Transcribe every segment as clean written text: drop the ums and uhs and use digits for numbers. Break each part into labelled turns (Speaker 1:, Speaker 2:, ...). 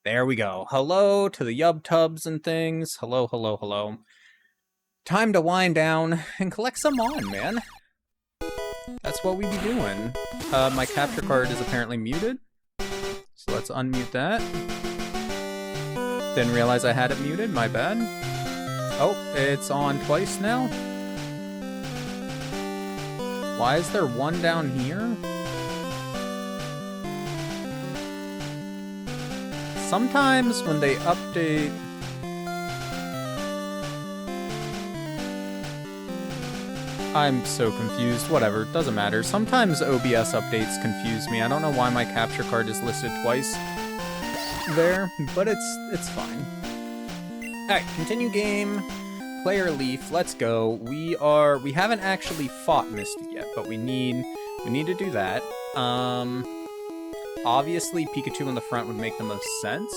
Speaker 1: There we go. Hello to the yub tubs and things. Hello, hello, hello. Time to wind down and collect some on, man. That's what we be doing. My capture card is apparently muted. So let's unmute that. Didn't realize I had it muted, my bad. Oh, it's on twice now. Why is there one down here? Sometimes when they update... I'm so confused. Whatever, doesn't matter. Sometimes OBS updates confuse me. I don't know why my capture card is listed twice there, but it's fine. Alright, continue game. Player Leaf, let's go. We haven't actually fought Misty yet, but we need to do that. Obviously, Pikachu in the front would make the most sense,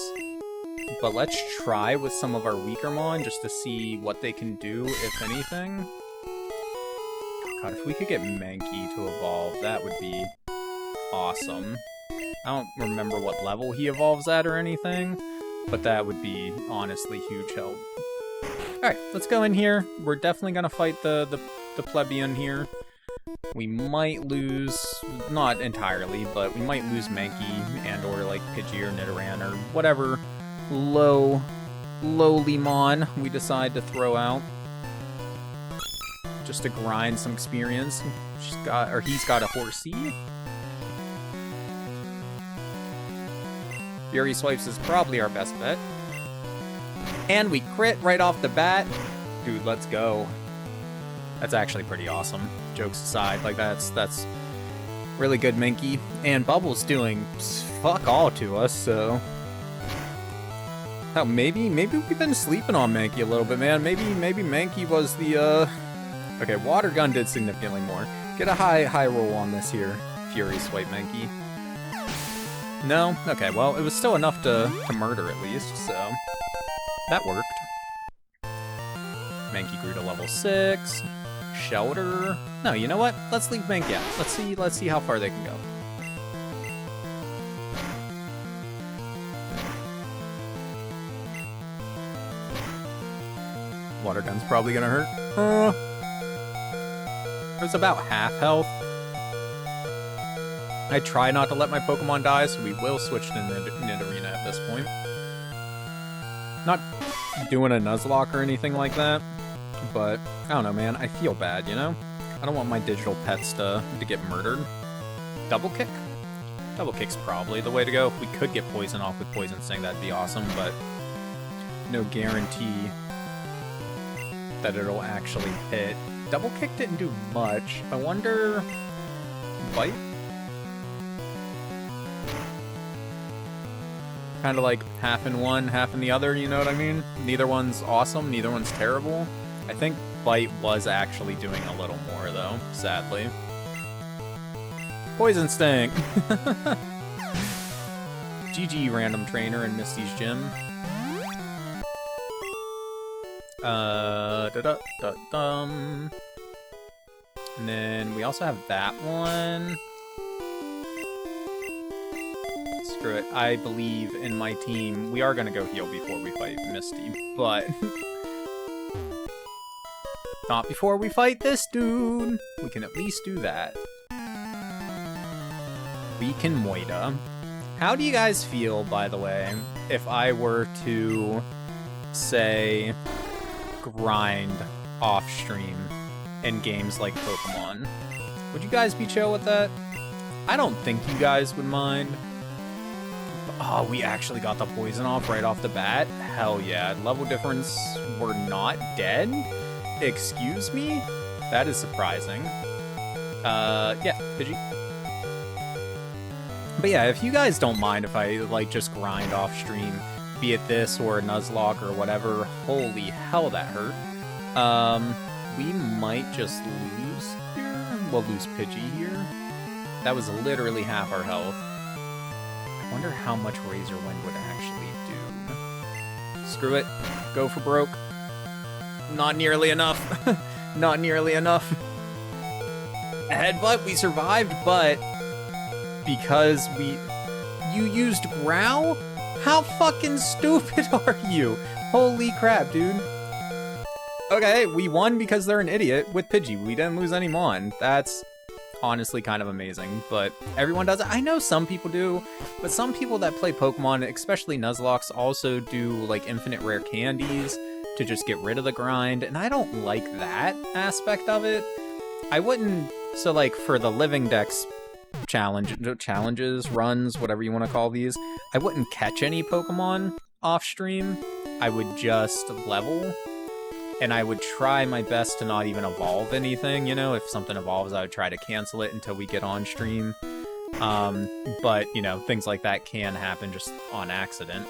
Speaker 1: but let's try with some of our weaker Mon just to see what they can do, if anything. God, if we could get Mankey to evolve, that would be awesome. I don't remember what level he evolves at or anything, but that would be honestly huge help. Alright, let's go in here. We're definitely gonna fight the plebeian here. We might lose, not entirely, but we might lose Mankey and or like Pidgey or Nidoran or whatever lowly Mon we decide to throw out. Just to grind some experience. He's got a Horsey. Fury Swipes is probably our best bet. And we crit right off the bat. Dude, let's go. That's actually pretty awesome. Jokes aside, like that's really good Mankey. And Bubble's doing fuck all to us, so... Oh, maybe we've been sleeping on Mankey a little bit, man. Maybe Mankey was the, Okay, Water Gun did significantly more. Get a high roll on this here. Fury Swipe Mankey. No? Okay, well, it was still enough to murder at least, so... That worked. Mankey grew to level 6. Shelter. No, you know what? Let's leave Mankey out. Let's see how far they can go. Water Gun's probably gonna hurt. It was about half health. I try not to let my Pokemon die, so we will switch to Nidorina at this point. Not doing a Nuzlocke or anything like that, but I don't know, man. I feel bad, you know? I don't want my digital pets to get murdered. Double Kick? Double Kick's probably the way to go. If we could get Poison off with Poison Sting, that'd be awesome, but no guarantee that it'll actually hit. Double Kick didn't do much. I wonder... Bite? Kind of like half in one, half in the other, you know what I mean? Neither one's awesome, neither one's terrible. I think Bite was actually doing a little more, though, sadly. Poison Sting! GG, random trainer in Misty's gym. And then we also have that one. Screw it. I believe in my team. We are gonna go heal before we fight Misty, but not before we fight this dude. We can at least do that. We can Moida. How do you guys feel, by the way, if I were to, say, grind off-stream in games like Pokemon? Would you guys be chill with that? I don't think you guys would mind. Oh, we actually got the poison off right off the bat? Hell yeah. Level difference, we're not dead? Excuse me? That is surprising. Yeah, Pidgey. But yeah, if you guys don't mind if I, like, just grind off stream, be it this or a Nuzlocke or whatever, holy hell that hurt. We might just lose here. We'll lose Pidgey here. That was literally half our health. I wonder how much Razor Wind would actually do. Screw it. Go for broke. Not nearly enough. Not nearly enough. A headbutt, we survived, but because you used Growl? How fucking stupid are you? Holy crap, dude. Okay, we won because they're an idiot with Pidgey. We didn't lose any Mon. That's honestly kind of amazing, but everyone does it. I know some people do, but some people that play Pokemon, especially Nuzlockes, also do like infinite rare candies to just get rid of the grind, and I don't like that aspect of it. I wouldn't, so like for the Living Dex challenges, runs, whatever you want to call these, I wouldn't catch any Pokemon off stream. I would just level, and I would try my best to not even evolve anything, you know? If something evolves, I would try to cancel it until we get on stream. But, you know, things like that can happen just on accident.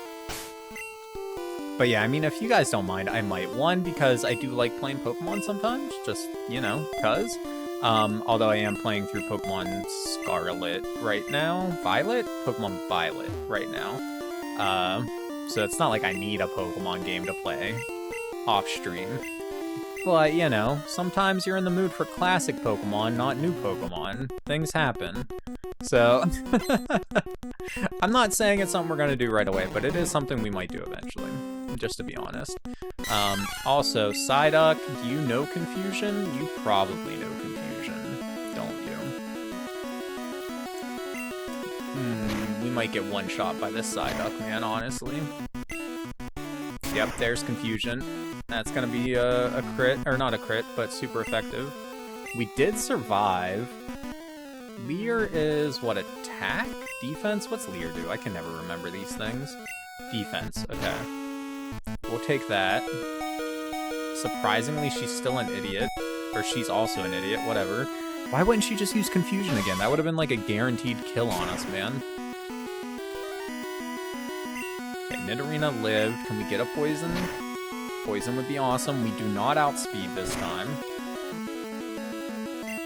Speaker 1: But yeah, I mean, if you guys don't mind, I might. One, because I do like playing Pokemon sometimes, just, you know, cuz. Although I am playing through Pokemon Scarlet right now. Violet? Pokemon Violet right now. So it's not like I need a Pokemon game to play off stream. But, you know, sometimes you're in the mood for classic Pokemon, not new Pokemon. Things happen. So, I'm not saying it's something we're going to do right away, but it is something we might do eventually, just to be honest. Also, Psyduck, do you know Confusion? You probably know Confusion, don't you? We might get one shot by this Psyduck, man, honestly. Yep, there's Confusion. That's gonna be a crit, or not a crit, but super effective. We did survive. Leer is, what, attack? Defense? What's Leer do? I can never remember these things. Defense, okay. We'll take that. Surprisingly, she's still an idiot. Or she's also an idiot, whatever. Why wouldn't she just use Confusion again? That would have been like a guaranteed kill on us, man. Okay, Nidorina lived. Can we get a poison? Poison would be awesome. We do not outspeed this time.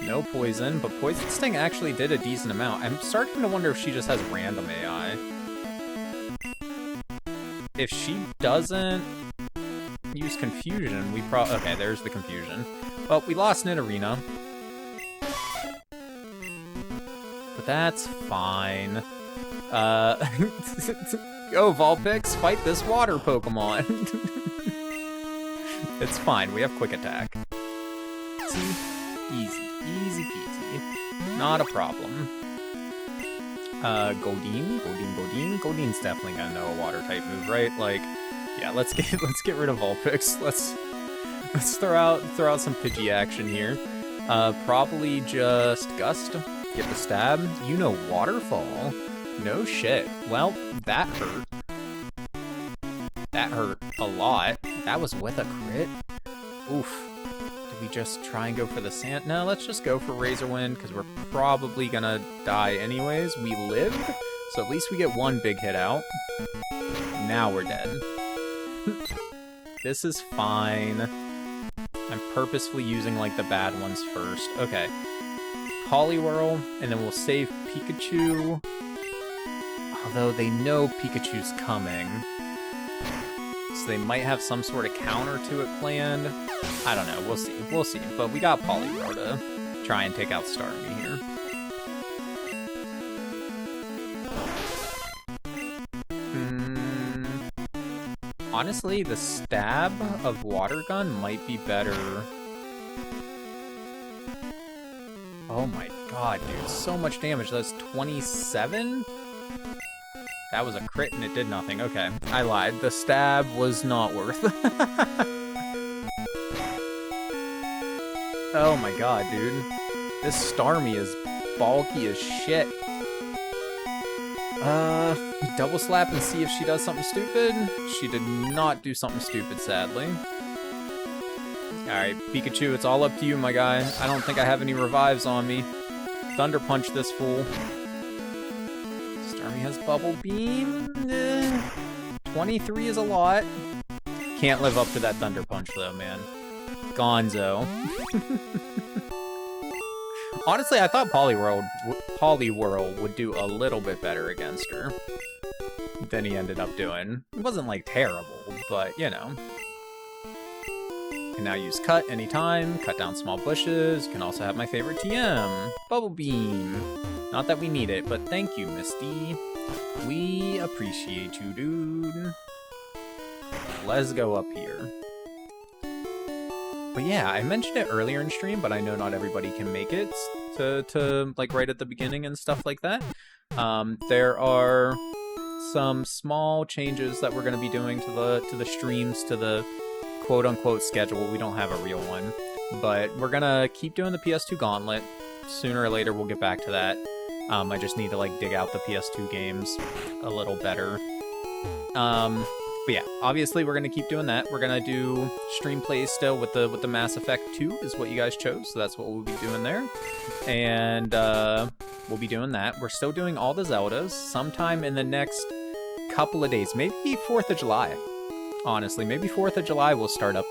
Speaker 1: No poison, but Poison Sting actually did a decent amount. I'm starting to wonder if she just has random AI. If she doesn't use Confusion, we probably... Okay, there's the Confusion. Well, we lost Nidorina. But that's fine. Go, Vulpix, fight this water Pokemon. It's fine, we have quick attack. See? Easy. Easy peasy. Not a problem. Goldeen? Goldeen's definitely gonna know a water type move, right? Like, yeah, let's get rid of Vulpix. Let's throw out some Pidgey action here. Probably just Gust. Get the stab. You know Waterfall. No shit. Well, that hurt. That hurt a lot. That was with a crit. Oof. Did we just try and go for the sand? No, let's just go for Razor Wind, because we're probably gonna die anyways. We lived, so at least we get one big hit out. Now we're dead. This is fine. I'm purposefully using, like, the bad ones first. Okay. Poliwhirl, and then we'll save Pikachu. Although they know Pikachu's coming. So they might have some sort of counter to it planned. I don't know, we'll see. We'll see. But we got Poliwhirl to try and take out Starmie here. Honestly, the stab of Water Gun might be better. Oh my god, dude. So much damage. That's 27? That was a crit and it did nothing. Okay, I lied. The stab was not worth it. Oh my god, dude. This Starmie is bulky as shit. Double slap and see if she does something stupid. She did not do something stupid, sadly. Alright, Pikachu, it's all up to you, my guy. I don't think I have any revives on me. Thunder Punch this fool. Starmie has Bubble Beam. 23 is a lot. Can't live up to that Thunder Punch, though, man. Gonzo. Honestly, I thought Poliwhirl would do a little bit better against her than he ended up doing. It wasn't, like, terrible, but, you know. Can now use cut anytime, cut down small bushes. Can also have my favorite TM, Bubble Beam. Not that we need it, but thank you, Misty. We appreciate you, dude. Let's go up here. But yeah, I mentioned it earlier in stream, but I know not everybody can make it to like right at the beginning and stuff like that. There are some small changes that we're going to be doing to the streams, to the quote-unquote schedule. We don't have a real one, but we're going to keep doing the PS2 Gauntlet. Sooner or later, we'll get back to that. I just need to like dig out the PS2 games a little better. But yeah, obviously we're going to keep doing that. We're going to do stream plays still with the Mass Effect 2 is what you guys chose, so that's what we'll be doing there. And we'll be doing that. We're still doing all the Zeldas sometime in the next couple of days. Maybe 4th of July, honestly. Maybe 4th of July we'll start up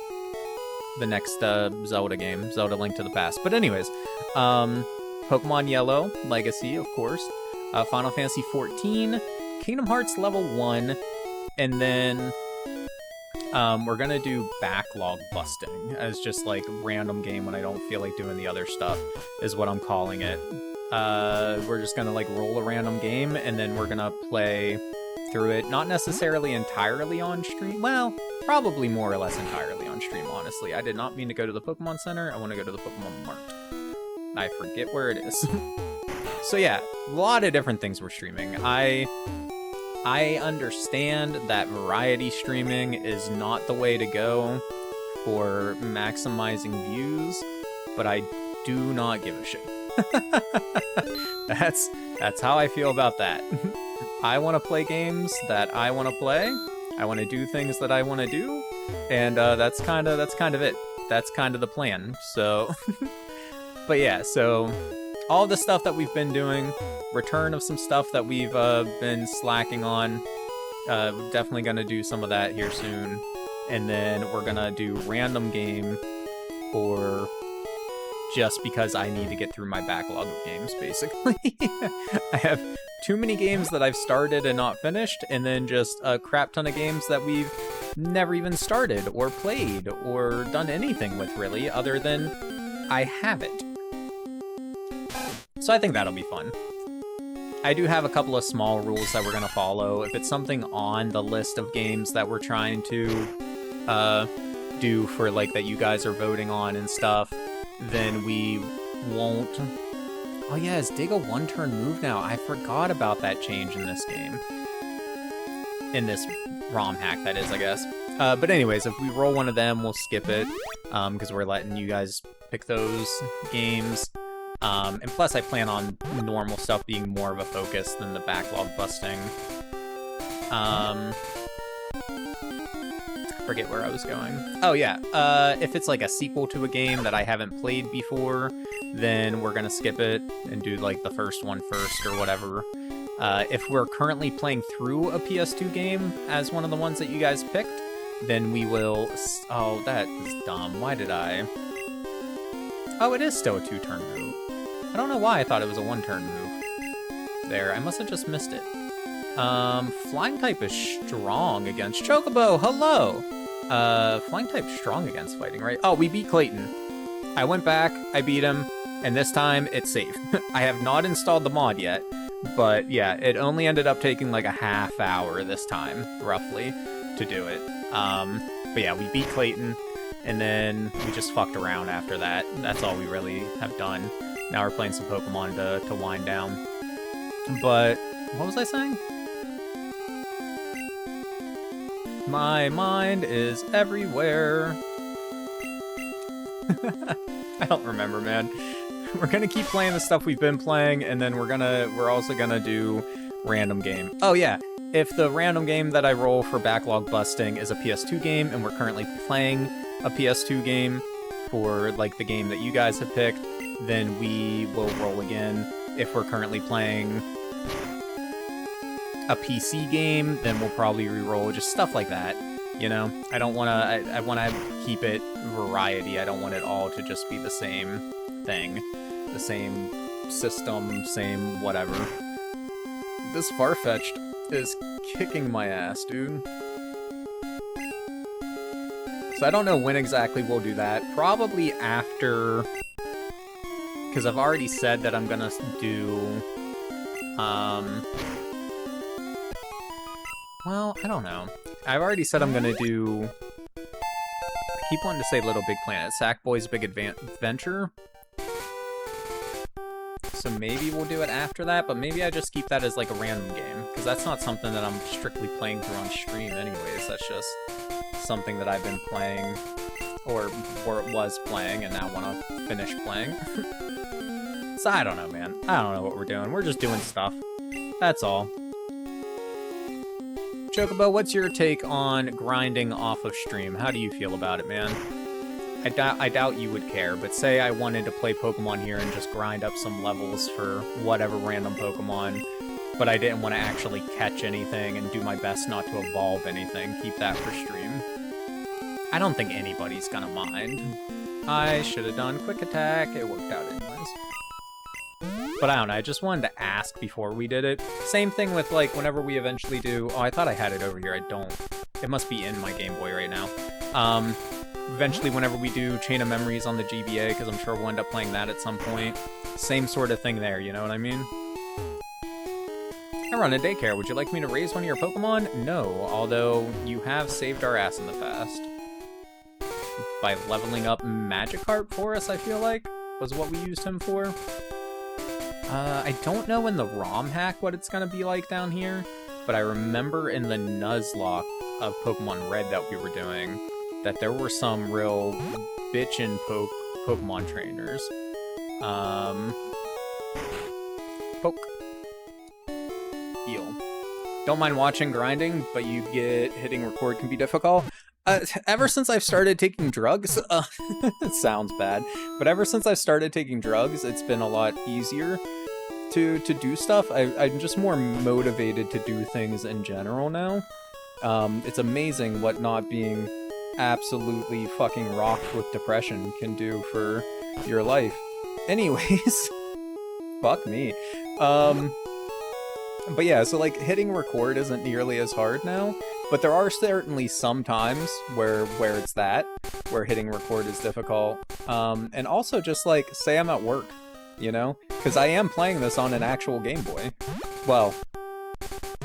Speaker 1: the next Zelda game, Zelda Link to the Past. But anyways, Pokemon Yellow Legacy, of course. Final Fantasy 14, Kingdom Hearts Level 1, and then we're gonna do backlog busting as just like random game when I don't feel like doing the other stuff, is what I'm calling it. We're just gonna like roll a random game and then we're gonna play through it, not necessarily entirely on stream. Well, probably more or less entirely on stream, honestly. I did not mean to go to the Pokemon Center. I want to go to the Pokemon Mart. I forget where it is. So yeah, a lot of different things we're streaming. I understand that variety streaming is not the way to go for maximizing views, but I do not give a shit. That's how I feel about that. I want to play games that I want to play. I want to do things that I want to do, and that's kind of it. That's kind of the plan. So, but yeah, so all the stuff that we've been doing, return of some stuff that we've been slacking on. Definitely gonna do some of that here soon, and then we're gonna do random game for just because I need to get through my backlog of games, basically. I have too many games that I've started and not finished, and then just a crap ton of games that we've never even started or played or done anything with, really, other than I have it. So I think that'll be fun. I do have a couple of small rules that we're going to follow. If it's something on the list of games that we're trying to do for, like, that you guys are voting on and stuff, then we won't... Oh yeah, is Dig a one-turn move now? I forgot about that change in this game. In this ROM hack, that is, I guess. But anyways, if we roll one of them, we'll skip it, because we're letting you guys pick those games. And plus, I plan on normal stuff being more of a focus than the backlog busting. Forget where I was going. Oh yeah, if it's like a sequel to a game that I haven't played before, then we're gonna skip it and do like the first one first or whatever. If we're currently playing through a PS2 game as one of the ones that you guys picked, then we will... Oh, that is dumb. Why did I... Oh, it is still a 2-turn move. I don't know why I thought it was a 1-turn move. There, I must have just missed it. Flying type is strong against Chocobo. Hello. Flying type strong against fighting, right? Oh, we beat Clayton. I went back, I beat him, and this time it's safe. I have not installed the mod yet, but yeah, it only ended up taking like a half hour this time, roughly, to do it. But yeah, we beat Clayton, and then we just fucked around after that. That's all we really have done. Now we're playing some Pokemon to wind down. But what was I saying? My mind is everywhere. I don't remember, man. We're gonna keep playing the stuff we've been playing, and then we're also gonna do random game. Oh yeah, if the random game that I roll for backlog busting is a PS2 game, and we're currently playing a PS2 game for like the game that you guys have picked, then we will roll again. If we're currently playing a PC game, then we'll probably re-roll, just stuff like that, you know? I don't want to, I want to keep it variety. I don't want it all to just be the same thing, the same system, same whatever. This Farfetch'd is kicking my ass, dude. So I don't know when exactly we'll do that. Probably after... Because I've already said that I'm gonna do... Well, I don't know. I've already said I'm gonna do... I keep wanting to say Little Big Planet. Sackboy's Big Adventure. So maybe we'll do it after that, but maybe I just keep that as like a random game, because that's not something that I'm strictly playing through on stream anyways. That's just something that I've been playing, or was playing, and now want to finish playing. So I don't know, man. I don't know what we're doing. We're just doing stuff. That's all. Chocobo, what's your take on grinding off of stream? How do you feel about it, man? I doubt you would care, but say I wanted to play Pokemon here and just grind up some levels for whatever random Pokemon, but I didn't want to actually catch anything and do my best not to evolve anything, keep that for stream. I don't think anybody's gonna mind. I should have done Quick Attack, it worked out anyways. But I don't know, I just wanted to ask before we did it. Same thing with, like, whenever we eventually do... Oh, I thought I had it over here, I don't. It must be in my Game Boy right now. Eventually, whenever we do Chain of Memories on the GBA, because I'm sure we'll end up playing that at some point, same sort of thing there, you know what I mean? I run a daycare. Would you like me to raise one of your Pokemon? No, although you have saved our ass in the past. By leveling up Magikarp for us, I feel like, was what we used him for. I don't know in the ROM hack what it's going to be like down here, but I remember in the Nuzlocke of Pokemon Red that we were doing, that there were some real bitchin' Pokemon trainers. Poke. Heal. Don't mind watching grinding, but you get hitting record can be difficult. Ever since I've started taking drugs, it sounds bad, but ever since I've started taking drugs, it's been a lot easier to do stuff. I'm just more motivated to do things in general now. It's amazing what not being absolutely fucking rocked with depression can do for your life. Anyways, fuck me. But yeah, so like hitting record isn't nearly as hard now, but there are certainly some times where it's where hitting record is difficult. And also just like, say I'm at work, you know? Because I am playing this on an actual Game Boy. Well,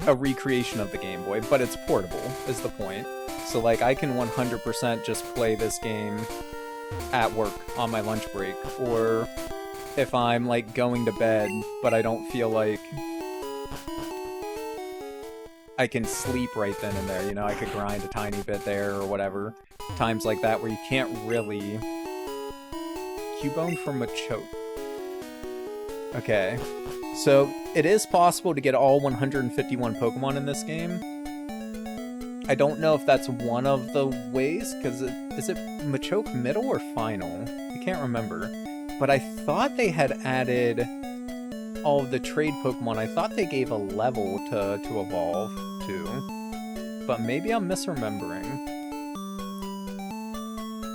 Speaker 1: a recreation of the Game Boy, but it's portable, is the point. So like, I can 100% just play this game at work on my lunch break, or if I'm like going to bed, but I don't feel like I can sleep right then and there, you know, I could grind a tiny bit there or whatever. Times like that where you can't really... Cubone from Machoke. Okay. So, it is possible to get all 151 Pokemon in this game. I don't know if that's one of the ways, because is it Machoke middle or final? I can't remember. But I thought they had added all of the trade Pokemon. I thought they gave a level to evolve to, but maybe I'm misremembering.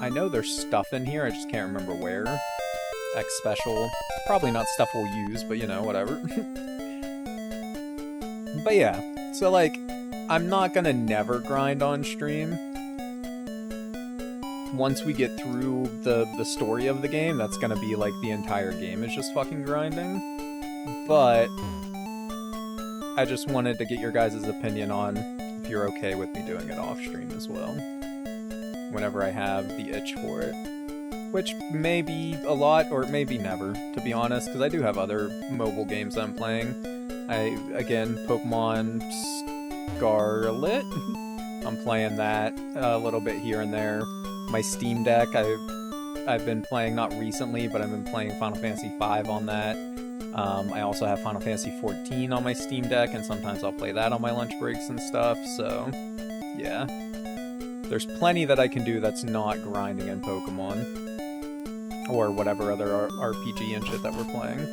Speaker 1: I know there's stuff in here, I just can't remember where. X special, probably not stuff we'll use, but you know, whatever. But yeah, so like, I'm not gonna never grind on stream. Once we get through the story of the game, that's gonna be like the entire game is just fucking grinding. But I just wanted to get your guys' opinion on if you're okay with me doing it off stream as well, whenever I have the itch for it. Which may be a lot, or maybe never, to be honest, because I do have other mobile games I'm playing. Again, Pokemon Scarlet, I'm playing that a little bit here and there. My Steam Deck, I've been playing, not recently, but I've been playing Final Fantasy V on that. I also have Final Fantasy XIV on my Steam Deck, and sometimes I'll play that on my lunch breaks and stuff, so yeah. There's plenty that I can do that's not grinding in Pokemon. Or whatever other RPG and shit that we're playing.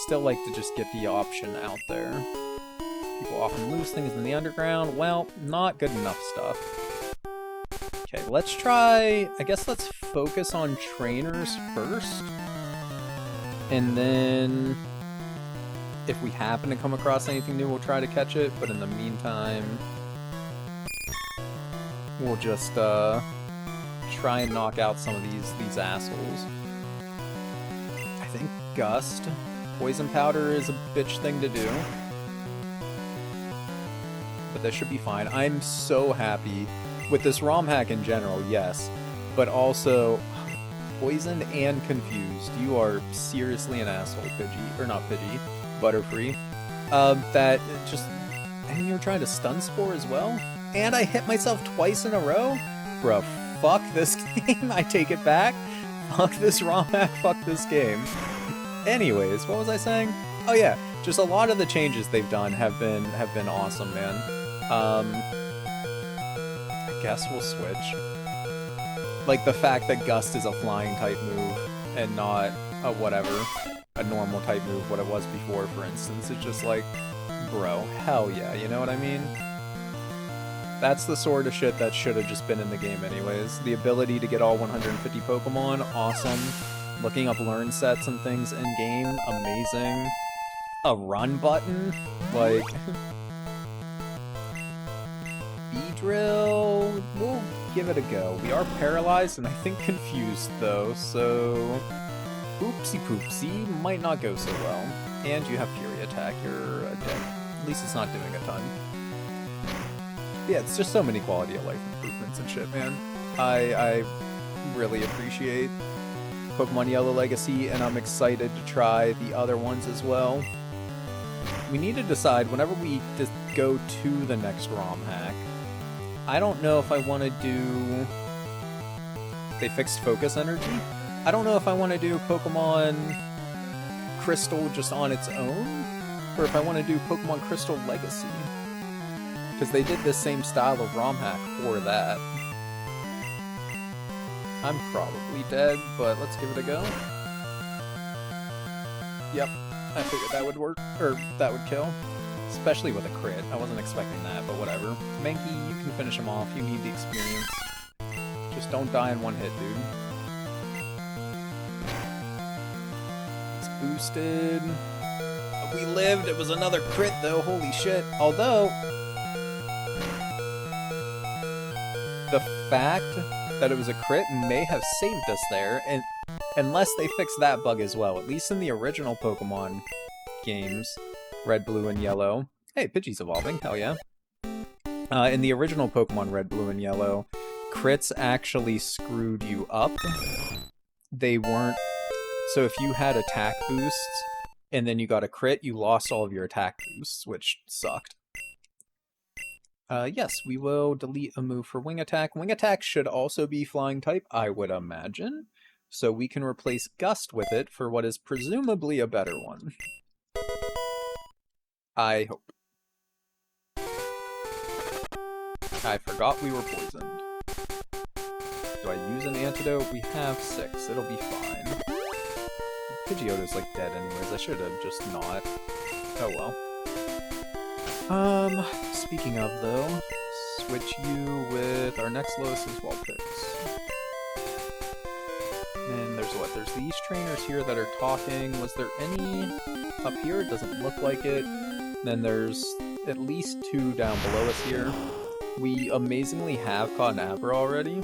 Speaker 1: Still like to just get the option out there. People often lose things in the underground. Well, not good enough stuff. Okay, let's try... I guess let's focus on trainers first. And then... if we happen to come across anything new, we'll try to catch it. But in the meantime... we'll just try and knock out some of these assholes. I think Gust, Poison Powder is a bitch thing to do. But this should be fine. I'm so happy with this ROM hack in general, yes. But also, Poisoned and Confused. You are seriously an asshole, Pidgey. Or not Pidgey, Butterfree. That just... And you're trying to Stun Spore as well? And I hit myself twice in a row? Bruh, fuck this game. I take it back. Fuck this ROM hack, fuck this game. Anyways, what was I saying? Oh yeah, just a lot of the changes they've done have been awesome, man. I guess we'll switch. Like the fact that Gust is a flying type move and not a whatever, a normal type move, what it was before, for instance. It's just like, bro, hell yeah, you know what I mean? That's the sort of shit that should have just been in the game anyways. The ability to get all 150 Pokemon, awesome. Looking up learn sets and things in-game, amazing. A run button, like... Beedrill, we'll give it a go. We are paralyzed and I think confused though, so... Oopsie poopsie, might not go so well. And you have Fury Attack, you're dead. At least it's not doing a ton. Yeah, it's just so many quality of life improvements and shit, man. I really appreciate Pokemon Yellow Legacy, and I'm excited to try the other ones as well. We need to decide, whenever we just go to the next ROM hack, I don't know if I want to do... They fixed Focus Energy? I don't know if I want to do Pokemon Crystal just on its own, or if I want to do Pokemon Crystal Legacy. Because they did this same style of ROM hack for that. I'm probably dead, but let's give it a go. Yep, I figured that would work, or that would kill. Especially with a crit. I wasn't expecting that, but whatever. Mankey, you can finish him off. You need the experience. Just don't die in one hit, dude. It's boosted. We lived. It was another crit, though. Holy shit. Although... the fact that it was a crit may have saved us there, and unless they fix that bug as well. At least in the original Pokemon games, Red, Blue, and Yellow. Hey, Pidgey's evolving, hell yeah. In the original Pokemon Red, Blue, and Yellow, crits actually screwed you up. They weren't... So if you had attack boosts, and then you got a crit, you lost all of your attack boosts, which sucked. Yes, we will delete a move for Wing Attack. Wing Attack should also be Flying type, I would imagine. So we can replace Gust with it for what is presumably a better one. I hope. I forgot we were poisoned. Do I use an antidote? We have 6. It'll be fine. Pidgeotto's like dead anyways. I should have just not. Oh well. Speaking of though, switch you with our next lowest as Vulpix. And there's what? There's these trainers here that are talking. Was there any up here? It doesn't look like it. Then there's at least 2 down below us here. We amazingly have caught an Abra already.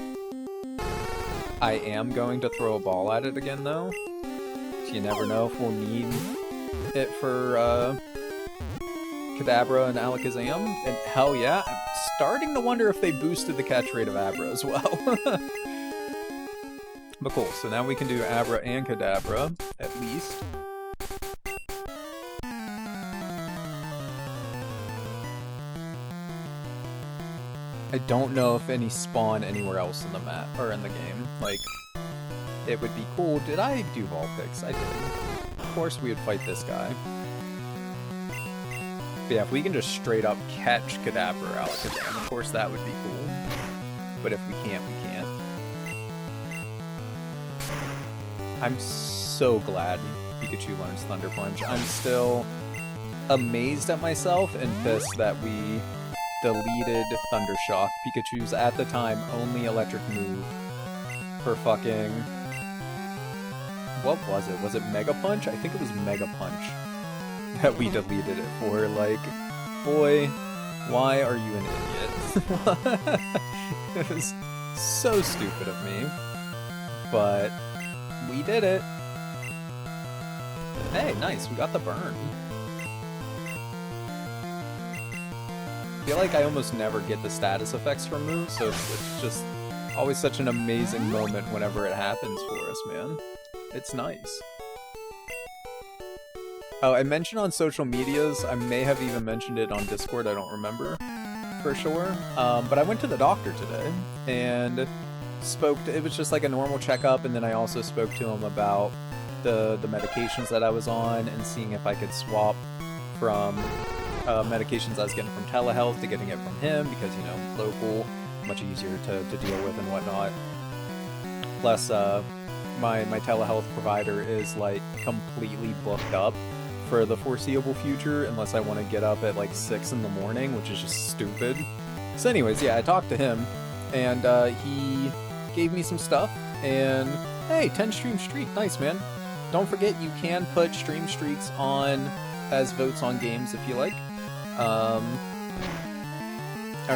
Speaker 1: I am going to throw a ball at it again though. So you never know if we'll need it for Kadabra and Alakazam, and hell yeah, I'm starting to wonder if they boosted the catch rate of Abra as well. But cool, so now we can do Abra and Kadabra, at least. I don't know if any spawn anywhere else in the map, or in the game. Like, it would be cool. Did I do Vulpix? I did. Of course we would fight this guy. But yeah, if we can just straight up catch Kadabra or Alakazam, of course that would be cool. But if we can't, we can't. I'm so glad Pikachu learns Thunder Punch. I'm still amazed at myself and pissed that we deleted Thunder Shock. Pikachu's, at the time, only electric move for fucking... What was it? Was it Mega Punch? I think it was Mega Punch that we deleted it for. Like, boy, Why are you an idiot? It was so stupid of me. But we did it. Hey, nice, we got the burn. I feel like I almost never get the status effects from moves, so it's just always such an amazing moment whenever it happens for us, man. It's nice. Oh, I mentioned on social medias, I may have even mentioned it on Discord, I don't remember for sure. But I went to the doctor today and it was just like a normal checkup, and then I also spoke to him about the medications that I was on and seeing if I could swap from medications I was getting from telehealth to getting it from him, because, you know, local, much easier to deal with and whatnot. Plus, my telehealth provider is like completely booked up for the foreseeable future unless I want to get up at like 6 in the morning, which is just stupid. So anyways, yeah, I talked to him and he gave me some stuff, and hey, 10 stream streak, nice, man. Don't forget, you can put stream streaks on as votes on games if you like. I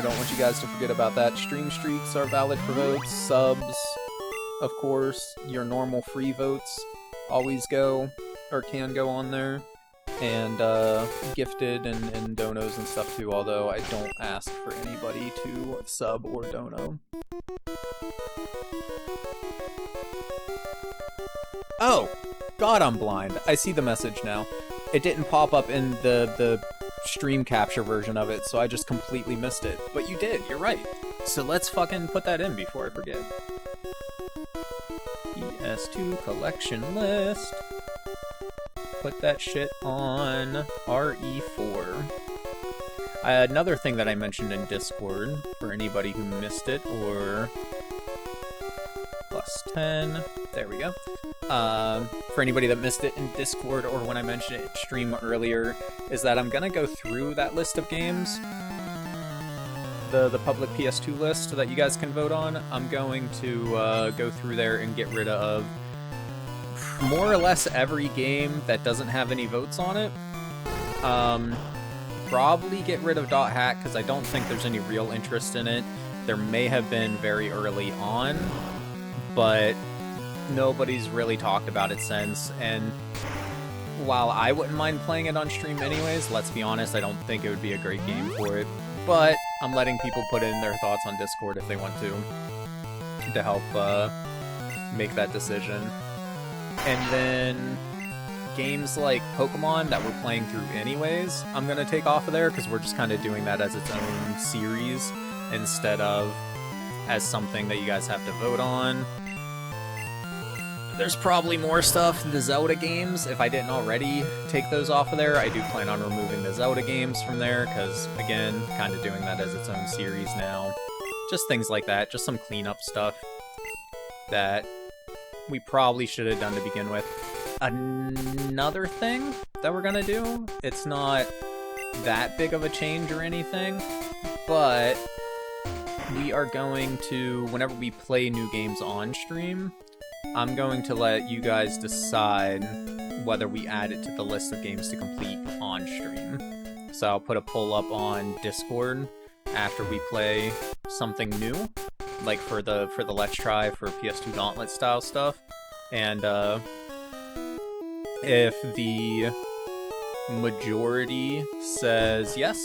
Speaker 1: don't want you guys to forget about that. Stream streaks are valid for votes. Subs, of course, your normal free votes always go, or can go on there. And gifted and donos and stuff too, although I don't ask for anybody to sub or dono. Oh! God, I'm blind. I see the message now. It didn't pop up in the stream capture version of it, so I just completely missed it. But you did, you're right. So let's fucking put that in before I forget. PS2 collection list. Put that shit on RE4. Another thing that I mentioned in Discord, for anybody who missed it, or +10, there we go. For anybody that missed it in Discord or when I mentioned it in stream earlier, is that I'm gonna go through that list of games, the public PS2 list that you guys can vote on. I'm going to go through there and get rid of more or less every game that doesn't have any votes on it. Probably get rid of Dot Hack because I don't think there's any real interest in it. There may have been very early on, but nobody's really talked about it since, and while I wouldn't mind playing it on stream anyways, let's be honest, I don't think it would be a great game for it, but I'm letting people put in their thoughts on Discord if they want to help make that decision. And then games like Pokemon that we're playing through anyways, I'm gonna take off of there because we're just kind of doing that as its own series instead of as something that you guys have to vote on. There's probably more stuff. The Zelda games, if I didn't already take those off of there, I do plan on removing the Zelda games from there because, again, kind of doing that as its own series now. Just things like that, just some cleanup stuff that we probably should have done to begin with. Another thing that we're gonna do, it's not that big of a change or anything, but we are going to, whenever we play new games on stream, I'm going to let you guys decide whether we add it to the list of games to complete on stream. So I'll put a poll up on Discord after we play something new, like for the Let's Try for PS2 Gauntlet style stuff. And if the majority says yes,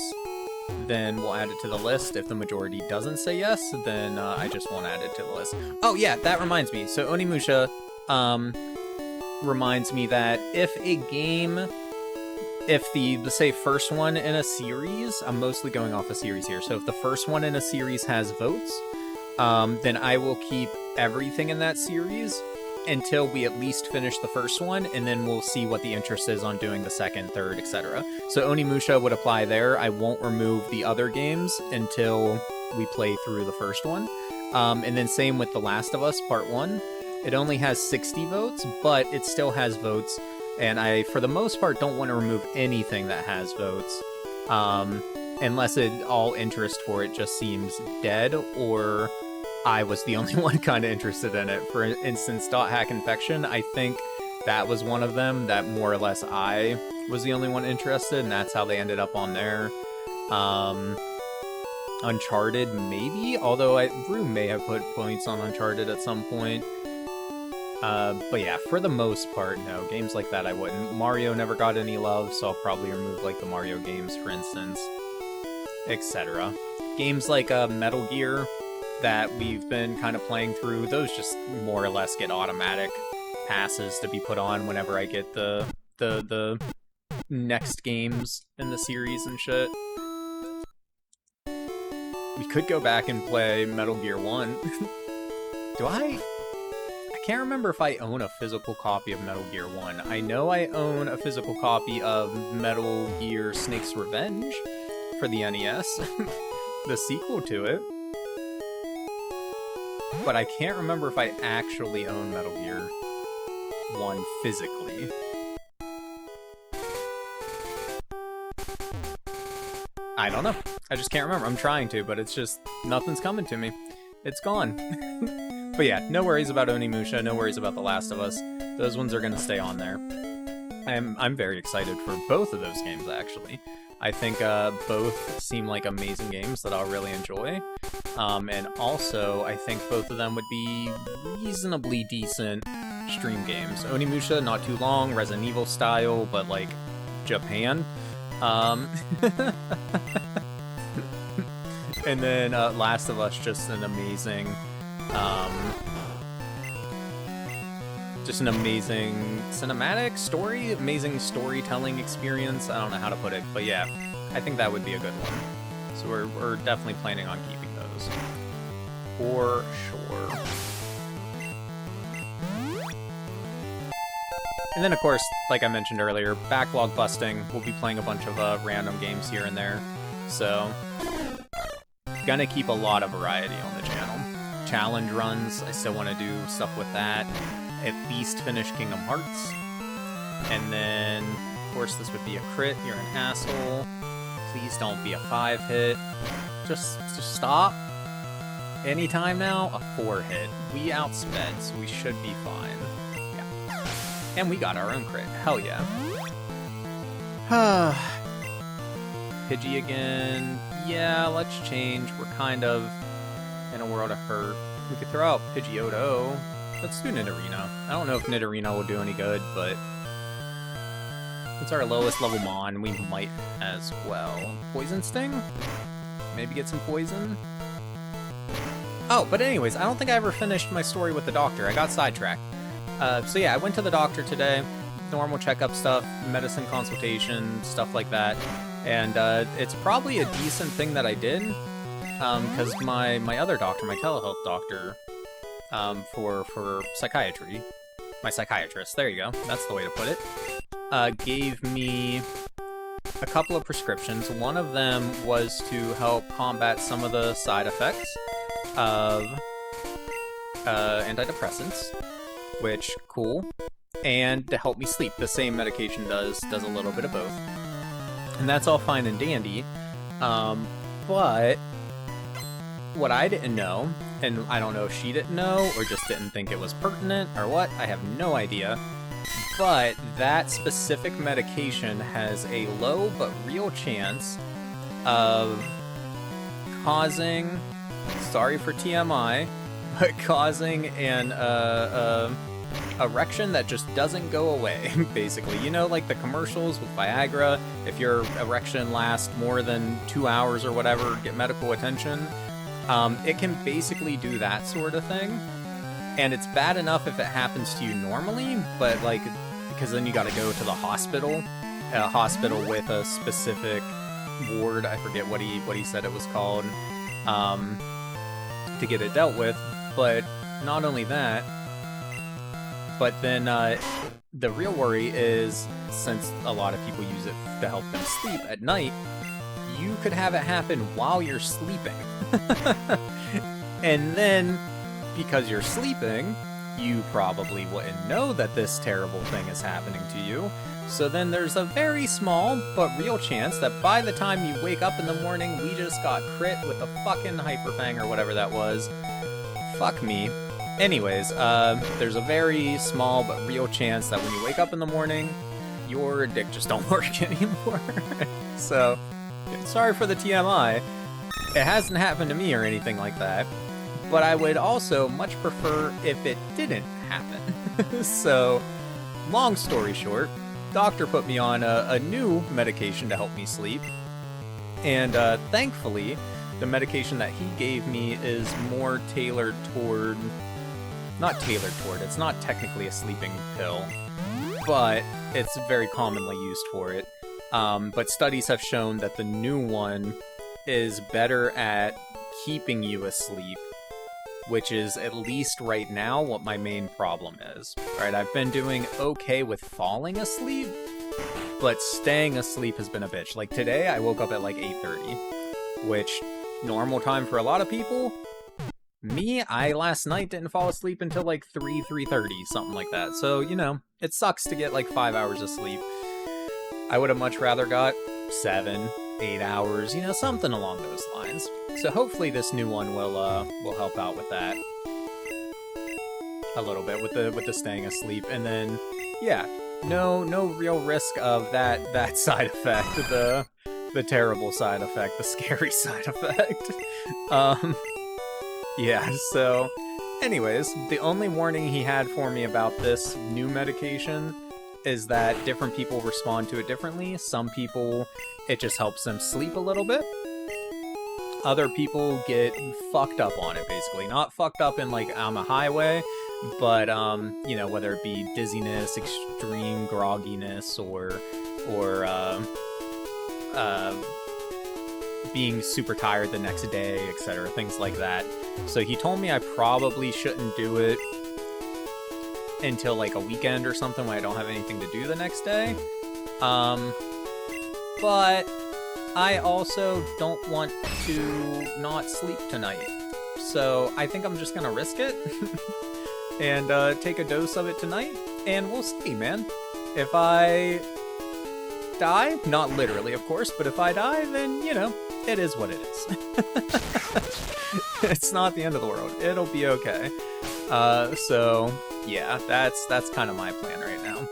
Speaker 1: then we'll add it to the list. If the majority doesn't say yes, then I just won't add it to the list. Oh yeah, that reminds me. So Onimusha reminds me that if the, let's say, first one in a series, I'm mostly going off a series here, so if the first one in a series has votes, then I will keep everything in that series until we at least finish the first one, and then we'll see what the interest is on doing the second, third, etc. So Onimusha would apply there. I won't remove the other games until we play through the first one. And then same with The Last of Us Part 1. It only has 60 votes, but it still has votes, and I, for the most part, don't want to remove anything that has votes, unless all interest for it just seems dead, or I was the only one kind of interested in it. For instance, Dot Hack Infection, I think that was one of them that more or less I was the only one interested, and that's how they ended up on there. Uncharted, maybe? Although Rue may have put points on Uncharted at some point. But yeah, for the most part, no. Games like that I wouldn't. Mario never got any love, so I'll probably remove, like, the Mario games, for instance, etc. Games like Metal Gear that we've been kind of playing through, those just more or less get automatic passes to be put on whenever I get the next games in the series and shit. We could go back and play Metal Gear 1. I can't remember if I own a physical copy of Metal Gear 1. I know I own a physical copy of Metal Gear Snake's Revenge for the NES, the sequel to it. But I can't remember if I actually own Metal Gear 1 physically. I don't know. I just can't remember. I'm trying to, but it's just, nothing's coming to me. It's gone. But yeah, no worries about Onimusha, no worries about The Last of Us. Those ones are going to stay on there. I'm very excited for both of those games, actually. I think both seem like amazing games that I'll really enjoy. And also, I think both of them would be reasonably decent stream games. Onimusha, not too long, Resident Evil style, but like Japan. And then Last of Us, just an amazing cinematic story, amazing storytelling experience. I don't know how to put it, but yeah, I think that would be a good one. So we're definitely planning on keeping those for sure. And then, of course, like I mentioned earlier, backlog busting. We'll be playing a bunch of random games here and there, so gonna keep a lot of variety on the channel. Challenge runs, I still want to do stuff with that. At least finish Kingdom Hearts. And then, of course, this would be a crit. You're an asshole. Please don't be a 5-hit. Just stop. Anytime now, a 4-hit. We outsped, so we should be fine. Yeah. And we got our own crit. Hell yeah. Pidgey again. Yeah, let's change. We're kind of in a world of hurt. We could throw out Pidgeotto. Let's do Nidorino. I don't know if Nidorino will do any good, but it's our lowest level Mon. We might as well. Poison Sting? Maybe get some poison? Oh, but anyways, I don't think I ever finished my story with the doctor. I got sidetracked. So yeah, I went to the doctor today. Normal checkup stuff, medicine consultation, stuff like that. And it's probably a decent thing that I did, because my other doctor, my telehealth doctor, for psychiatry, my psychiatrist, there you go, that's the way to put it, gave me a couple of prescriptions. One of them was to help combat some of the side effects of antidepressants, which, cool, and to help me sleep. The same medication does a little bit of both. And that's all fine and dandy, but what I didn't know, and I don't know if she didn't know, or just didn't think it was pertinent, or what, I have no idea, but that specific medication has a low but real chance of causing, sorry for TMI, but causing an erection that just doesn't go away, basically. You know, like the commercials with Viagra, if your erection lasts more than 2 hours or whatever, get medical attention. It can basically do that sort of thing. And it's bad enough if it happens to you normally, but like, because then you gotta go to the hospital, a hospital with a specific ward, I forget what he said it was called, to get it dealt with. But not only that, but then the real worry is, since a lot of people use it to help them sleep at night, you could have it happen while you're sleeping. And then, because you're sleeping, you probably wouldn't know that this terrible thing is happening to you. So then there's a very small but real chance that by the time you wake up in the morning, we just got crit with a fucking Hyperfang or whatever that was. Fuck me. Anyways, there's a very small but real chance that when you wake up in the morning, your dick just don't work anymore. So, sorry for the TMI. It hasn't happened to me or anything like that, but I would also much prefer if it didn't happen. So, long story short, doctor put me on a new medication to help me sleep, and thankfully, the medication that he gave me is more tailored toward... Not tailored toward, it's not technically a sleeping pill, but it's very commonly used for it. But studies have shown that the new one is better at keeping you asleep, which is, at least right now, what my main problem is. Right, I've been doing okay with falling asleep, but staying asleep has been a bitch. Like today, I woke up at like 8:30, which, normal time for a lot of people. Me, I last night didn't fall asleep until like 3:30, something like that. So, you know, it sucks to get like 5 hours of sleep. I would have much rather got 7, 8 hours, you know, something along those lines. So hopefully this new one will help out with that a little bit with the staying asleep. And then, yeah, no real risk of that side effect, the terrible side effect, the scary side effect. Yeah, so anyways, the only warning he had for me about this new medication is that different people respond to it differently. Some people, it just helps them sleep a little bit. Other people get fucked up on it, basically. Not fucked up in like on a highway, but you know, whether it be dizziness, extreme grogginess, or being super tired the next day, etc., things like that. So he told me I probably shouldn't do it until like a weekend or something when I don't have anything to do the next day. But I also don't want to not sleep tonight. So I think I'm just gonna risk it and take a dose of it tonight, and we'll see, man. If I die, not literally, of course, but if I die, then, you know, it is what it is. It's not the end of the world. It'll be okay. So, yeah, that's kind of my plan right now.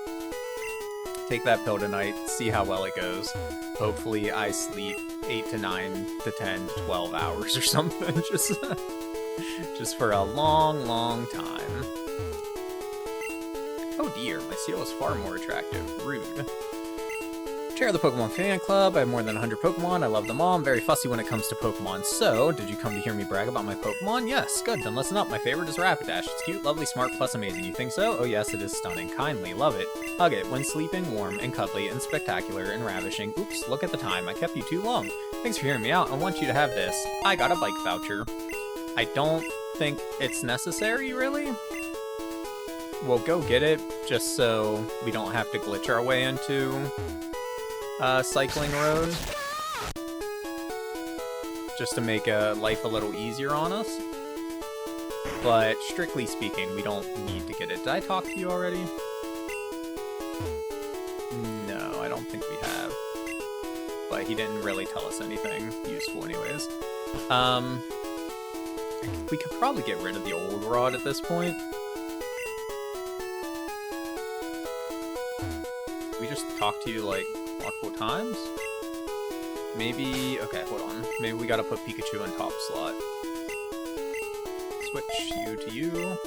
Speaker 1: Take that pill tonight, see how well it goes. Hopefully I sleep 8 to 9 to 10 to 12 hours or something, just for a long, long time. Oh dear, my seal is far more attractive. Rude. Chair of the Pokemon Fan Club. I have more than 100 Pokemon. I love them all. I'm very fussy when it comes to Pokemon. So, did you come to hear me brag about my Pokemon? Yes, good, then listen up. My favorite is Rapidash. It's cute, lovely, smart, plus amazing. You think so? Oh yes, it is stunning. Kindly, love it. Hug it. When sleeping, warm and cuddly and spectacular and ravishing. Oops, look at the time. I kept you too long. Thanks for hearing me out. I want you to have this. I got a bike voucher. I don't think it's necessary, really. We'll go get it, just so we don't have to glitch our way into cycling road, just to make life a little easier on us. But strictly speaking, we don't need to get it. Did I talk to you already? No, I don't think we have. But he didn't really tell us anything useful anyways. We could probably get rid of the old rod at this point. We just talk to you like multiple times? Maybe, okay, hold on. Maybe we gotta put Pikachu in top slot. Switch you to you.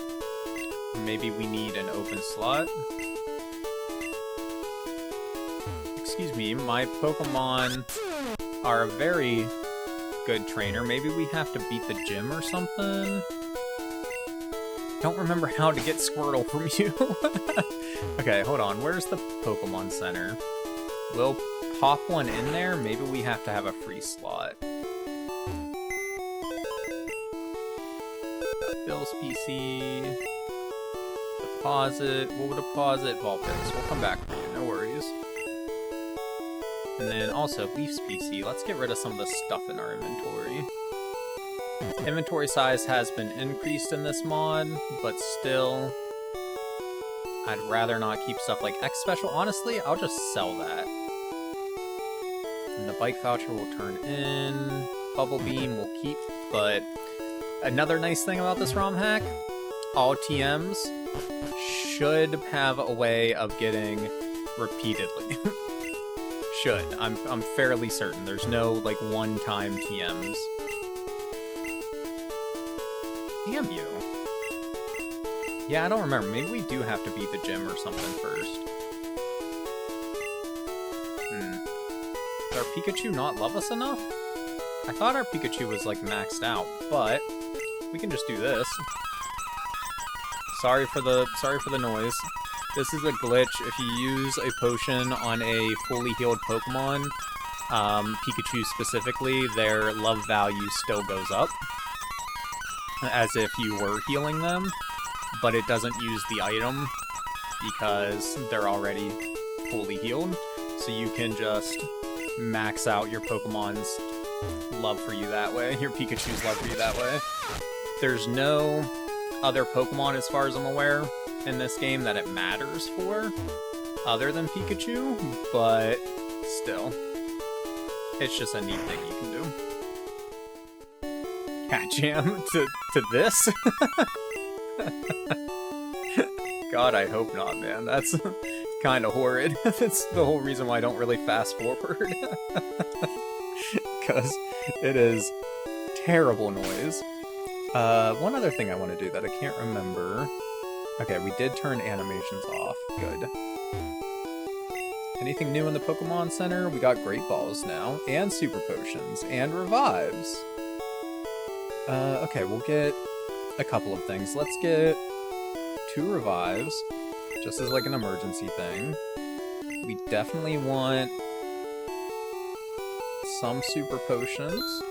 Speaker 1: Maybe we need an open slot. Excuse me, my Pokemon are a very good trainer. Maybe we have to beat the gym or something? Don't remember how to get Squirtle from you. Okay, hold on. Where's the Pokemon Center? We'll pop one in there. Maybe we have to have a free slot. Bill's PC. Deposit. We'll deposit Vulpix. We'll come back for you. No worries. And then also Leaf's PC. Let's get rid of some of the stuff in our inventory. Inventory size has been increased in this mod, but still, I'd rather not keep stuff like X Special. Honestly, I'll just sell that. And the bike voucher will turn in. Bubble Beam will keep, but another nice thing about this ROM hack, all TMs should have a way of getting repeatedly. Should. I'm fairly certain. There's no, like, one-time TMs Damn you. Yeah, I don't remember. Maybe we do have to beat the gym or something first. Did our Pikachu not love us enough? I thought our Pikachu was, like, maxed out, but we can just do this. Sorry for the noise. This is a glitch. If you use a potion on a fully healed Pokemon, Pikachu specifically, their love value still goes up, as if you were healing them, but it doesn't use the item because they're already fully healed, so you can just max out your Pokemon's love for you that way, your Pikachu's love for you that way. There's no other Pokemon, as far as I'm aware, in this game that it matters for, other than Pikachu, but still, it's just a neat thing you can do. Cat Jam to this? God, I hope not, man. That's kind of horrid. That's the whole reason why I don't really fast forward. Because it is terrible noise. One other thing I want to do that I can't remember. Okay, we did turn animations off. Good. Anything new in the Pokemon Center? We got Great Balls now, and Super Potions, and Revives. Okay, we'll get a couple of things. Let's get 2 Revives, just as like an emergency thing. We definitely want some Super Potions,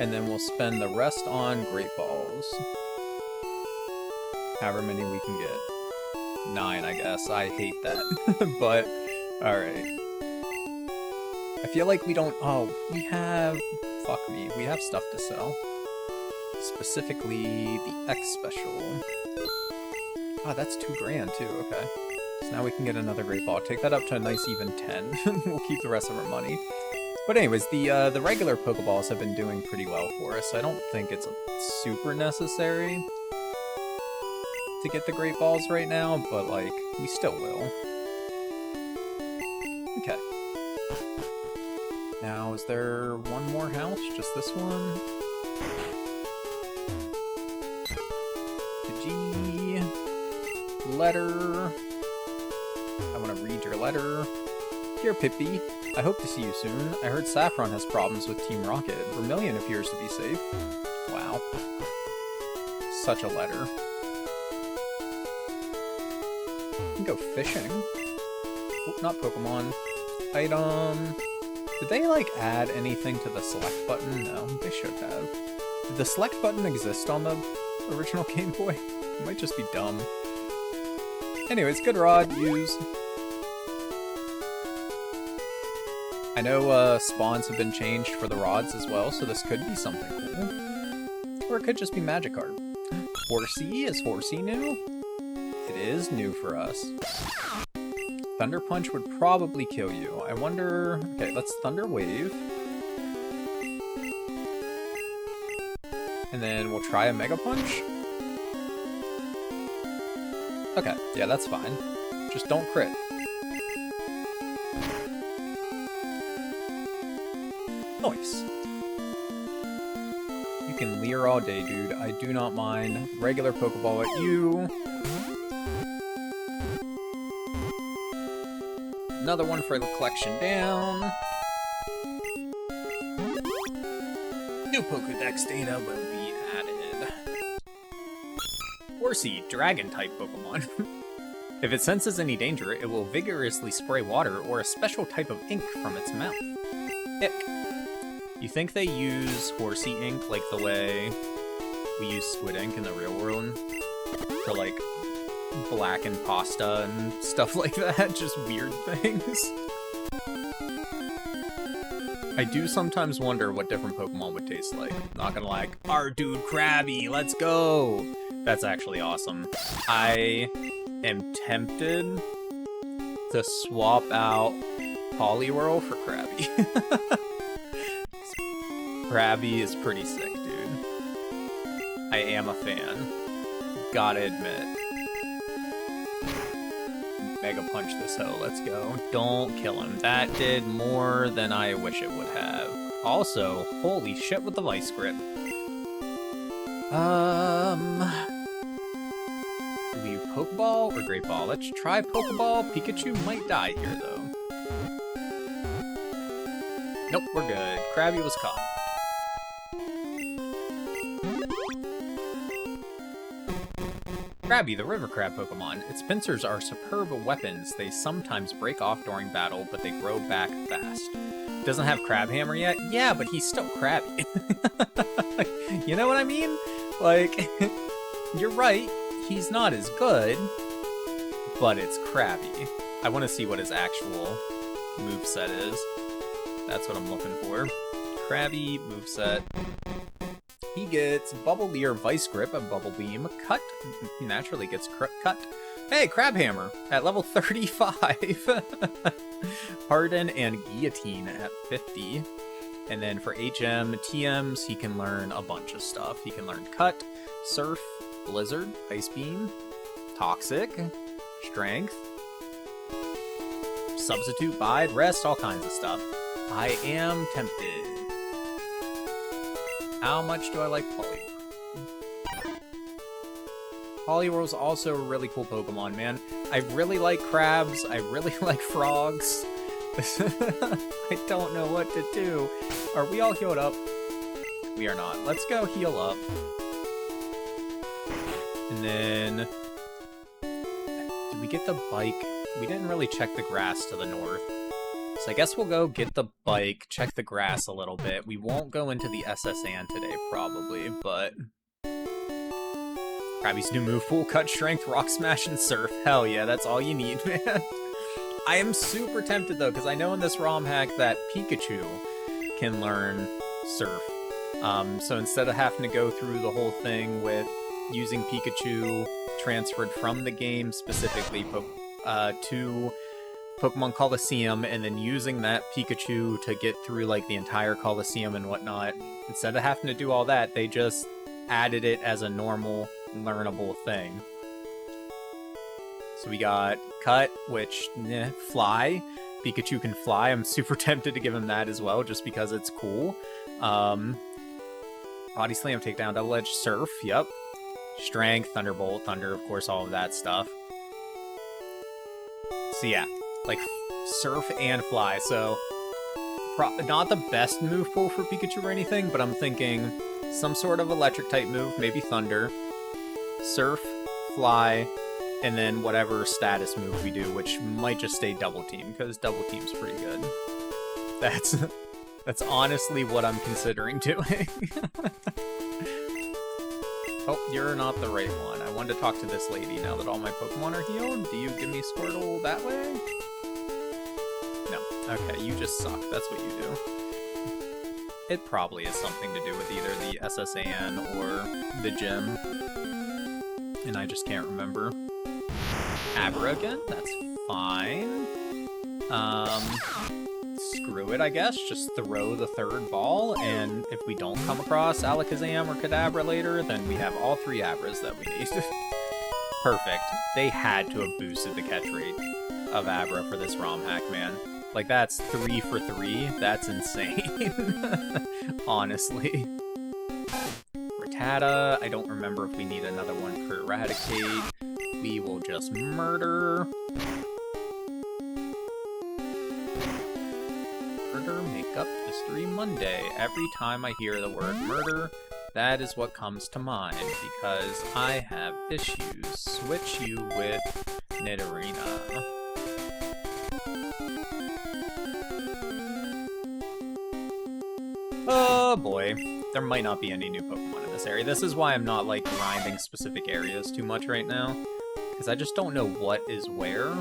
Speaker 1: and then we'll spend the rest on Great Balls. However many we can get. 9, I guess. I hate that. But, alright. I feel like we don't... Oh, we have... Fuck me. We have stuff to sell. Specifically, the X Special. Ah, that's $2,000 too, okay. So now we can get another Great Ball. Take that up to a nice even 10. We'll keep the rest of our money. But anyways, the regular Pokeballs have been doing pretty well for us. I don't think it's super necessary to get the Great Balls right now, but, like, we still will. Okay. Now, is there one more house? Just this one? G. Letter. I want to read your letter. Dear Pippi, I hope to see you soon. I heard Saffron has problems with Team Rocket. Vermilion appears to be safe. Wow. Such a letter. We can go fishing. Oh, not Pokemon. Item. Did they, like, add anything to the select button? No, they should have. Did the select button exist on the original Game Boy? It might just be dumb. Anyways, good rod, use. I know spawns have been changed for the rods as well, so this could be something cool. Or it could just be Magikarp. Horsey? Is Horsey new? It is new for us. Thunder Punch would probably kill you. I wonder... Okay, let's Thunder Wave. And then we'll try a Mega Punch. Okay, yeah, that's fine. Just don't crit. Nice. You can leer all day, dude. I do not mind. Regular Pokeball at you. Another one for the collection down. New Pokedex data will be added. Horsey, Dragon-type Pokemon. If it senses any danger, it will vigorously spray water or a special type of ink from its mouth. Ick. You think they use Horsey ink like the way we use Squid ink in the real world? For, like, blacken pasta and stuff like that? Just weird things. I do sometimes wonder what different Pokemon would taste like. Not gonna lie. Our dude Krabby, let's go! That's actually awesome. I am tempted to swap out Poliwhirl for Krabby. Krabby is pretty sick, dude. I am a fan. Gotta admit. Mega Punch this hoe, let's go. Don't kill him. That did more than I wish it would have. Also, holy shit with the Vice Grip. Do we Pokeball or Great Ball? Let's try Pokeball. Pikachu might die here, though. Nope, we're good. Krabby was caught. Krabby, the river crab Pokemon. Its pincers are superb weapons. They sometimes break off during battle, but they grow back fast. Doesn't have Crab Hammer yet? Yeah, but he's still Krabby. You know what I mean? Like, you're right. He's not as good, but it's Krabby. I want to see what his actual moveset is. That's what I'm looking for. Krabby moveset. He gets Bubble Leer, Vice Grip, and Bubble Beam. Cut. Naturally gets cut. Hey, Crab Hammer at level 35. Harden and Guillotine at 50. And then for HM, TMs, he can learn a bunch of stuff. He can learn Cut, Surf, Blizzard, Ice Beam, Toxic, Strength, Substitute, Bide, Rest, all kinds of stuff. I am tempted. How much do I like Poliwhirl? Poliwhirl's also a really cool Pokemon, man. I really like crabs. I really like frogs. I don't know what to do. Are we all healed up? We are not. Let's go heal up. And then... did we get the bike? We didn't really check the grass to the north. So I guess we'll go get the bike, check the grass a little bit. We won't go into the SS Anne today, probably, but... Krabby's new move, Full Cut, Strength, Rock Smash, and Surf. Hell yeah, that's all you need, man. I am super tempted, though, because I know in this ROM hack that Pikachu can learn Surf. So instead of having to go through the whole thing with using Pikachu transferred from the game specifically to Pokemon Coliseum and then using that Pikachu to get through like the entire Coliseum and whatnot, instead of having to do all that, they just added it as a normal learnable thing. So we got Cut, which, Fly. Pikachu can fly. I'm super tempted to give him that as well, just because it's cool. Body Slam, Takedown, Double Edge, Surf, yep. Strength, Thunderbolt, Thunder, of course, all of that stuff. So yeah, like Surf and Fly, so not the best move pool for Pikachu or anything, but I'm thinking some sort of electric type move, maybe Thunder, Surf, Fly, and then whatever status move we do, which might just stay Double Team, because Double Team's pretty good. That's honestly what I'm considering doing. Oh, you're not the right one. I wanted to talk to this lady now that all my Pokemon are healed. Do you give me Squirtle that way? No. Okay, you just suck. That's what you do. It probably is something to do with either the SS Anne or the gym. And I just can't remember. Abra again? That's fine. Screw it, I guess. Just throw the third ball, and if we don't come across Alakazam or Kadabra later, then we have all three Abras that we need. Perfect. They had to have boosted the catch rate of Abra for this ROM hack, man. Like, that's 3 for 3. That's insane. Honestly. Rattata. I don't remember if we need another one for Eradicate. We will just murder. Murder, Makeup, Mystery Monday. Every time I hear the word murder, that is what comes to mind, because I have issues. Switch you with Nidorina. Oh boy. There might not be any new Pokemon in this area. This is why I'm not, like, grinding specific areas too much right now, because I just don't know what is where.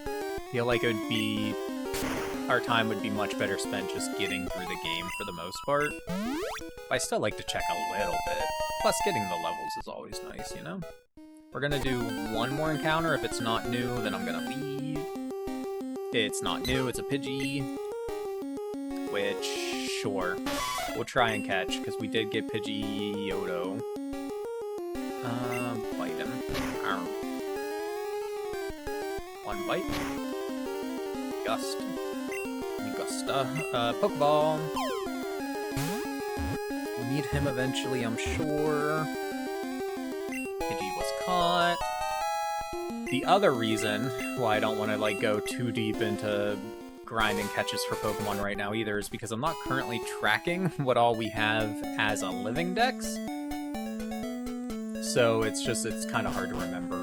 Speaker 1: I feel like it would be... our time would be much better spent just getting through the game for the most part. But I still like to check a little bit. Plus, getting the levels is always nice, you know? We're gonna do one more encounter. If it's not new, then I'm gonna leave. It's not new, it's a Pidgey. Which, sure. We'll try and catch, because we did get Pidgeotto. Bite him. Arr. One bite. Gust. Gusta. Pokeball. We'll need him eventually, I'm sure. Pidgey was caught. The other reason why I don't want to like go too deep into grinding catches for Pokemon right now either is because I'm not currently tracking what all we have as a living dex. So it's kind of hard to remember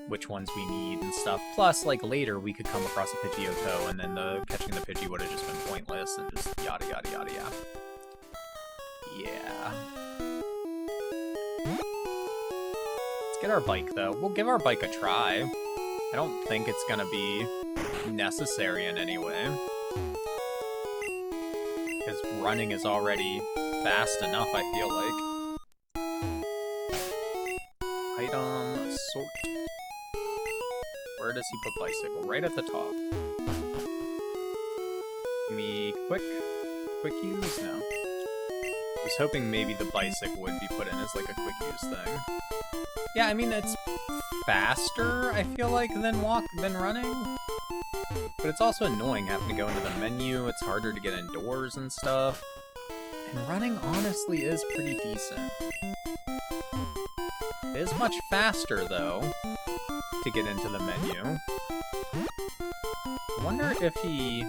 Speaker 1: which ones we need and stuff. Plus, like, later we could come across a Pidgeotto, and then catching the Pidgey would have just been pointless, and just yada yada yada yada. Yeah. Let's get our bike, though. We'll give our bike a try. I don't think it's gonna be necessary in any way. Because running is already fast enough, I feel like. Item sort. Where does he put bicycle? Right at the top. Me quick use? No. I was hoping maybe the bicycle would be put in as like a quick use thing. Yeah, I mean it's faster, I feel like, than running. But it's also annoying having to go into the menu. It's harder to get indoors and stuff. And running honestly is pretty decent. It is much faster though to get into the menu. I wonder if he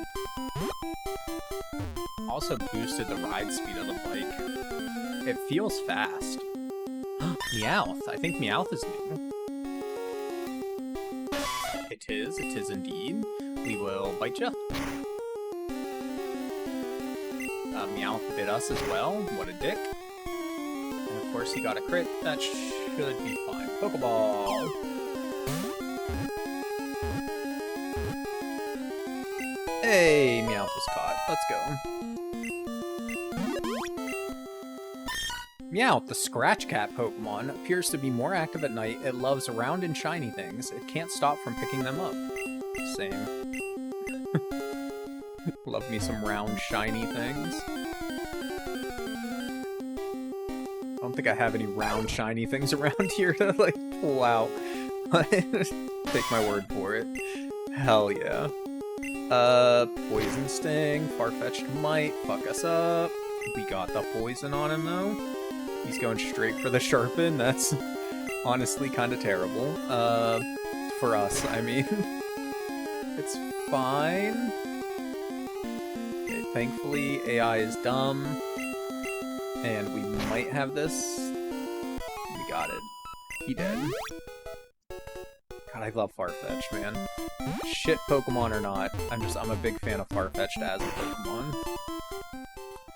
Speaker 1: also boosted the ride speed of the bike. It feels fast. Meowth. I think Meowth is new. It is indeed. We will bite you. Meowth bit us as well. What a dick. And of course he got a crit. That should be fine. Pokeball. Hey, Meowth was caught. Let's go. Meowth, the Scratch Cat Pokemon, appears to be more active at night. It loves round and shiny things. It can't stop from picking them up. Same. Love me some round, shiny things. I don't think I have any round, shiny things around here to, like, pull out. Take my word for it. Hell yeah. Poison Sting, Farfetch'd Might, fuck us up. We got the poison on him, though. He's going straight for the Sharpen. That's honestly kind of terrible. For us, I mean. It's fine. Okay, thankfully, AI is dumb. And we might have this. We got it. He did. God, I love Farfetch'd, man. Shit Pokemon or not, I'm a big fan of Farfetch'd as a Pokemon.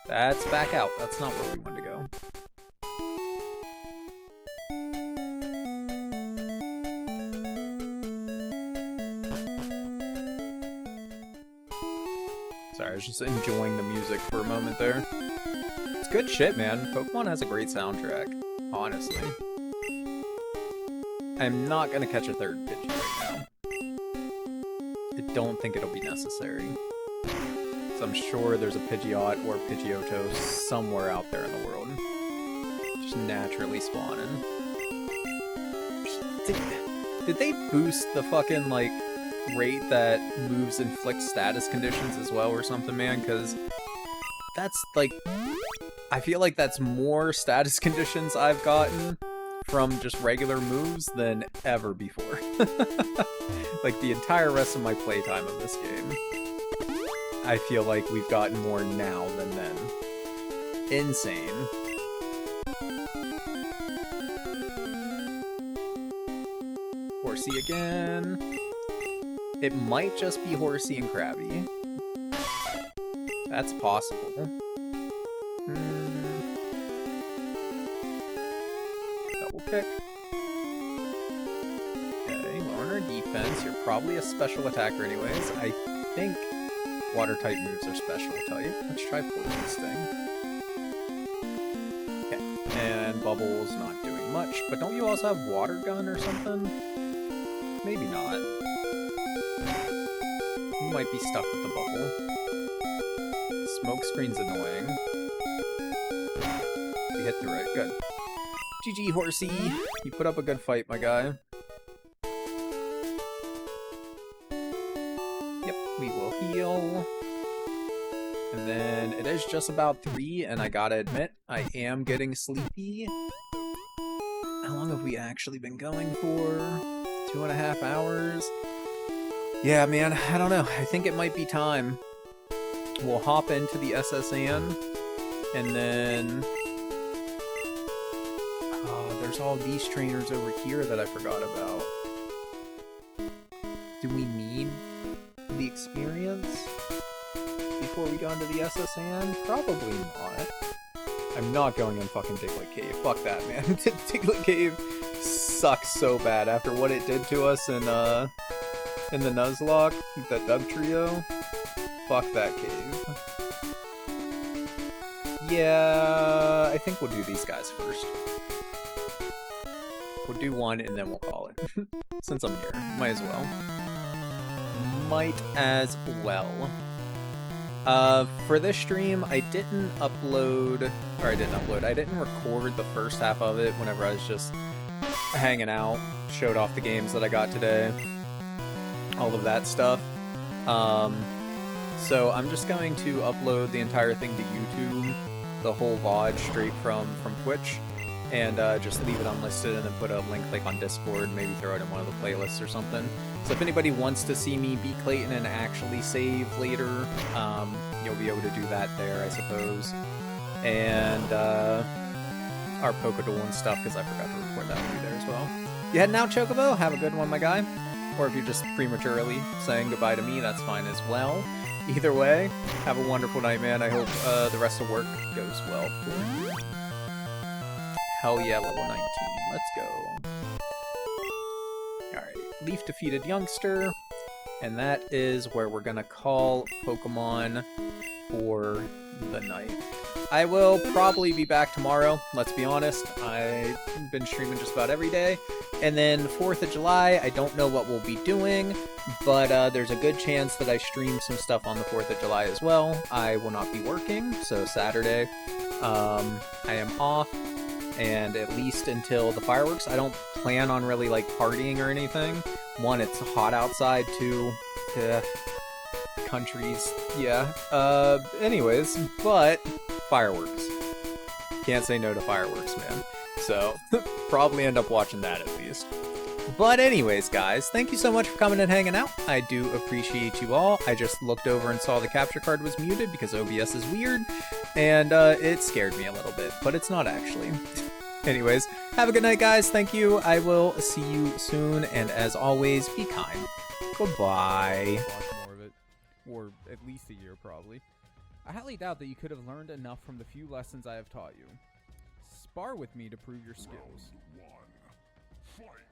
Speaker 1: That's back out. That's not where we wanted to go. Sorry, I was just enjoying the music for a moment there. It's good shit, man. Pokemon has a great soundtrack, honestly. I'm not gonna catch a third Pidgey right now. I don't think it'll be necessary. So I'm sure there's a Pidgeot or Pidgeotto somewhere out there in the world. Just naturally spawning. Did they boost the fucking, like, rate that moves inflict status conditions as well or something, man? Because that's, like... I feel like that's more status conditions I've gotten from just regular moves than ever before. Like, the entire rest of my playtime of this game, I feel like we've gotten more now than then. Insane. Horsey again. It might just be Horsey and Krabby. That's possible. Double kick. Okay, lowering our defense. You're probably a special attacker anyways. I think water-type moves are special type. Let's try Poison Sting. Okay, and Bubble's not doing much. But don't you also have Water Gun or something? Maybe not. You might be stuck with the Bubble. Smoke Screen's annoying. We hit through it. Good. GG, Horsey. You put up a good fight, my guy. Yep, we will heal. And then it is just about 3, and I gotta admit, I am getting sleepy. How long have we actually been going for? 2.5 hours? Yeah, man, I don't know. I think it might be time. We'll hop into the SSN, and then... there's all these trainers over here that I forgot about. Do we need the experience before we go into the SSN? Probably not. I'm not going in fucking Diglett Cave. Fuck that, man. Diglett Cave sucks so bad after what it did to us in the Nuzlocke, that Doug trio. Fuck that cave. Yeah, I think we'll do these guys first. We'll do one and then we'll call it. Since I'm here, might as well. Might as well. For this stream, I didn't record the first half of it whenever I was just hanging out, showed off the games that I got today, all of that stuff. So I'm just going to upload the entire thing to YouTube, the whole VOD straight from Twitch, and just leave it unlisted and then put a link like on Discord, maybe throw it in one of the playlists or something. So if anybody wants to see me beat Clayton and actually save later, you'll be able to do that there, I suppose. And our Pokedoll and stuff, because I forgot to record that for you there as well. You heading out, Chocobo? Have a good one, my guy. Or if you're just prematurely saying goodbye to me, that's fine as well. Either way, have a wonderful night, man. I hope the rest of work goes well for you. Hell yeah, level 19. Let's go. Alright, Leaf defeated Youngster. And that is where we're gonna call Pokemon for the night. I will probably be back tomorrow, let's be honest. I've been streaming just about every day. And then 4th of July, I don't know what we'll be doing, but there's a good chance that I stream some stuff on the 4th of July as well. I will not be working, so Saturday, I am off, and at least until the fireworks. I don't plan on really, like, partying or anything. One, it's hot outside, two, countries, yeah. Anyways, but fireworks. Can't say no to fireworks, man. So, probably end up watching that at least. But anyways, guys, thank you so much for coming and hanging out. I do appreciate you all. I just looked over and saw the capture card was muted because OBS is weird, and it scared me a little bit, but it's not actually. Anyways, have a good night, guys. Thank you. I will see you soon, and as always, be kind. Goodbye.
Speaker 2: Watch more of it, or at least a year probably. I highly doubt that you could have learned enough from the few lessons I have taught you. Spar with me to prove your skills.
Speaker 3: Round 1. Fight!